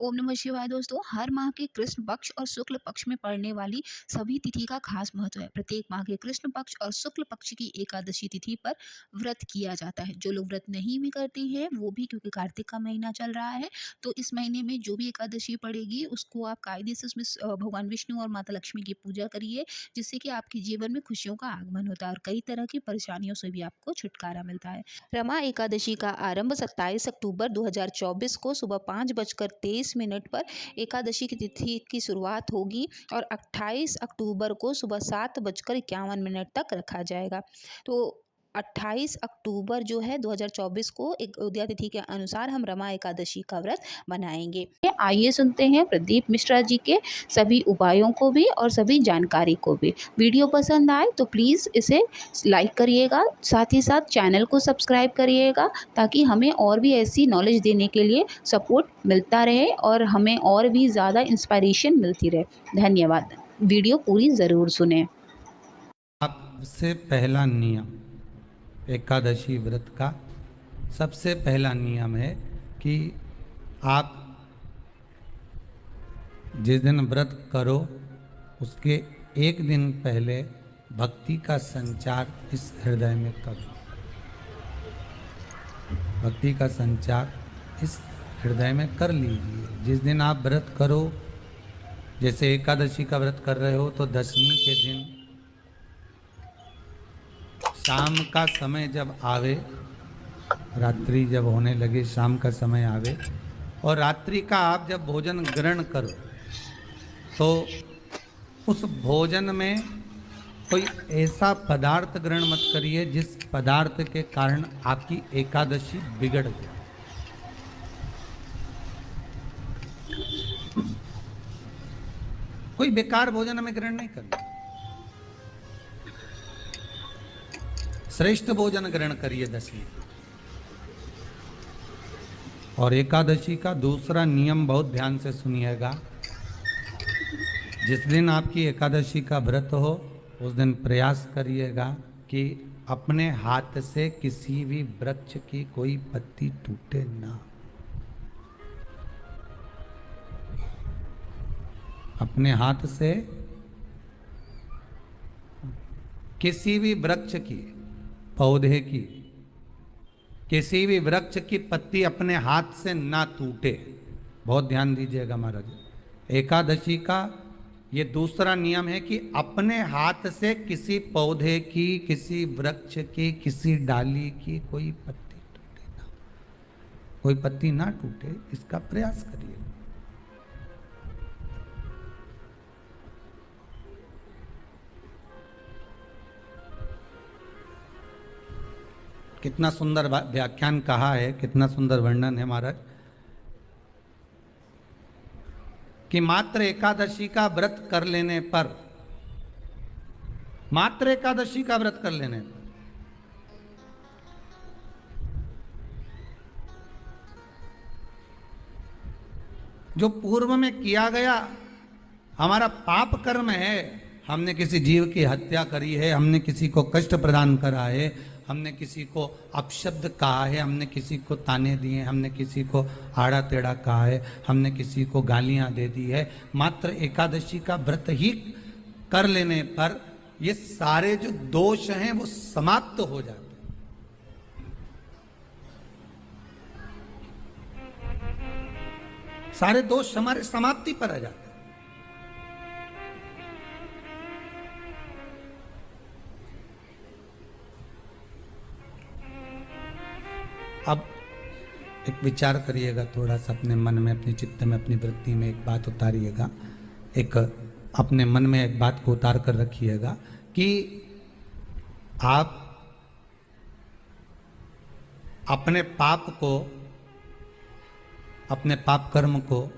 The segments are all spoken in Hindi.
ओम नमः शिवाय दोस्तों। हर माह के कृष्ण पक्ष और शुक्ल पक्ष में पड़ने वाली सभी तिथि का खास महत्व है। प्रत्येक माह के कृष्ण पक्ष और शुक्ल पक्ष की एकादशी तिथि पर व्रत किया जाता है। जो लोग व्रत नहीं भी करते हैं वो भी, क्योंकि कार्तिक का महीना चल रहा है, तो इस महीने में जो भी एकादशी पड़ेगी उसको आप कायदे से उसमें भगवान विष्णु और माता लक्ष्मी की पूजा करिए, जिससे कि आपके जीवन में खुशियों का आगमन होता है और कई तरह की परेशानियों से भी आपको छुटकारा मिलता है। रमा एकादशी का आरंभ 27 अक्टूबर 2024 को सुबह 5:23 पर एकादशी की तिथि की शुरुआत होगी और 28 अक्टूबर को सुबह 7:51 तक रखा जाएगा। तो 28 अक्टूबर जो है 2024 को एक उदया तिथि के अनुसार हम रमा एकादशी का व्रत मनाएंगे। आइए सुनते हैं प्रदीप मिश्रा जी के सभी उपायों को भी और सभी जानकारी को भी। वीडियो पसंद आए तो प्लीज़ इसे लाइक करिएगा, साथ ही साथ चैनल को सब्सक्राइब करिएगा, ताकि हमें और भी ऐसी नॉलेज देने के लिए सपोर्ट मिलता रहे और हमें और भी ज़्यादा इंस्पायरेशन मिलती रहे। धन्यवाद। वीडियो पूरी ज़रूर सुने। सबसे पहला नियम एकादशी व्रत का सबसे पहला नियम है कि आप जिस दिन व्रत करो उसके एक दिन पहले भक्ति का संचार इस हृदय में करो। भक्ति का संचार इस हृदय में कर लीजिए। जिस दिन आप व्रत करो, जैसे एकादशी का व्रत कर रहे हो तो दशमी के दिन शाम का समय जब आवे, रात्रि जब होने लगे, शाम का समय आवे और रात्रि का आप जब भोजन ग्रहण करो तो उस भोजन में कोई ऐसा पदार्थ ग्रहण मत करिए जिस पदार्थ के कारण आपकी एकादशी बिगड़ जाए। कोई बेकार भोजन हमें ग्रहण नहीं करना, श्रेष्ठ भोजन ग्रहण करिए दशमी। और एकादशी का दूसरा नियम बहुत ध्यान से सुनिएगा। जिस दिन आपकी एकादशी का व्रत हो उस दिन प्रयास करिएगा कि अपने हाथ से किसी भी वृक्ष की कोई पत्ती टूटे ना। अपने हाथ से किसी भी वृक्ष की, पौधे की, किसी भी वृक्ष की पत्ती अपने हाथ से ना टूटे। बहुत ध्यान दीजिएगा महाराज। एकादशी का ये दूसरा नियम है कि अपने हाथ से किसी पौधे की, किसी वृक्ष की, किसी डाली की कोई पत्ती टूटे ना, कोई पत्ती ना टूटे, इसका प्रयास करिए। कितना सुंदर व्याख्यान कहा है, कितना सुंदर वर्णन है महाराज कि मात्र एकादशी का व्रत कर लेने पर, मात्र एकादशी का व्रत कर लेने पर जो पूर्व में किया गया हमारा पाप कर्म है, हमने किसी जीव की हत्या करी है, हमने किसी को कष्ट प्रदान करा है, हमने किसी को अपशब्द कहा है, हमने किसी को ताने दिए, हमने किसी को आड़ा टेढ़ा कहा है, हमने किसी को गालियां दे दी है, मात्र एकादशी का व्रत ही कर लेने पर ये सारे जो दोष हैं वो समाप्त हो जाते हैं। सारे दोष हमारे समाप्ति पर आ जाते हैं। अब एक विचार करिएगा थोड़ा सा अपने मन में, अपने चित्त में, अपनी वृत्ति में एक बात उतारिएगा। एक अपने मन में एक बात को उतार कर रखिएगा कि आप अपने पाप को, अपने पाप कर्म को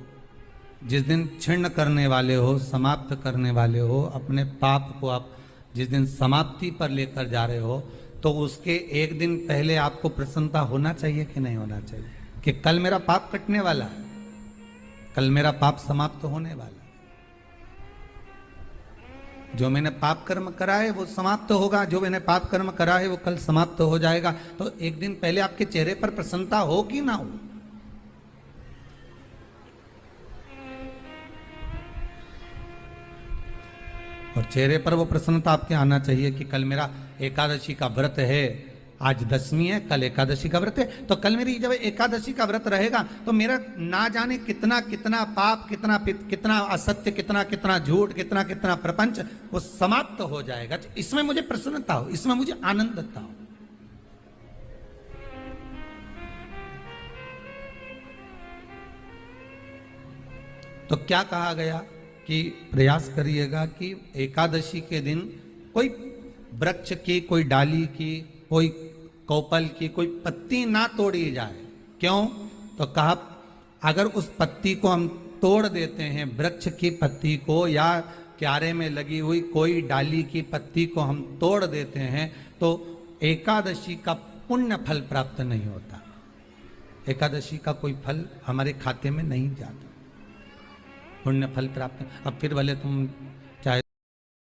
जिस दिन छिन्न करने वाले हो, समाप्त करने वाले हो, अपने पाप को आप जिस दिन समाप्ति पर लेकर जा रहे हो, तो उसके एक दिन पहले आपको प्रसन्नता होना चाहिए कि नहीं होना चाहिए कि कल मेरा पाप कटने वाला है, कल मेरा पाप समाप्त होने वाला है, जो मैंने पाप कर्म करा है वो समाप्त होगा, जो मैंने पाप कर्म करा है वो कल समाप्त हो जाएगा। तो एक दिन पहले आपके चेहरे पर प्रसन्नता हो कि ना हो? और चेहरे पर वो प्रसन्नता आपके आना चाहिए कि कल मेरा एकादशी का व्रत है, आज दशमी है, कल एकादशी का व्रत है, तो कल मेरी जब एकादशी का व्रत रहेगा तो मेरा ना जाने कितना कितना पाप, कितना असत्य, कितना झूठ, कितना प्रपंच वो समाप्त हो जाएगा। इसमें मुझे प्रसन्नता हो, इसमें मुझे आनंदता हो। तो क्या कहा गया कि प्रयास करिएगा कि एकादशी के दिन कोई वृक्ष की, कोई डाली की, कोई कोपल की कोई पत्ती ना तोड़ी जाए। क्यों? तो कहा अगर उस पत्ती को हम तोड़ देते हैं, वृक्ष की पत्ती को या क्यारे में लगी हुई कोई डाली की पत्ती को हम तोड़ देते हैं तो एकादशी का पुण्य फल प्राप्त नहीं होता, एकादशी का कोई फल हमारे खाते में नहीं जाता, पुण्य फल प्राप्त। अब फिर भले तुम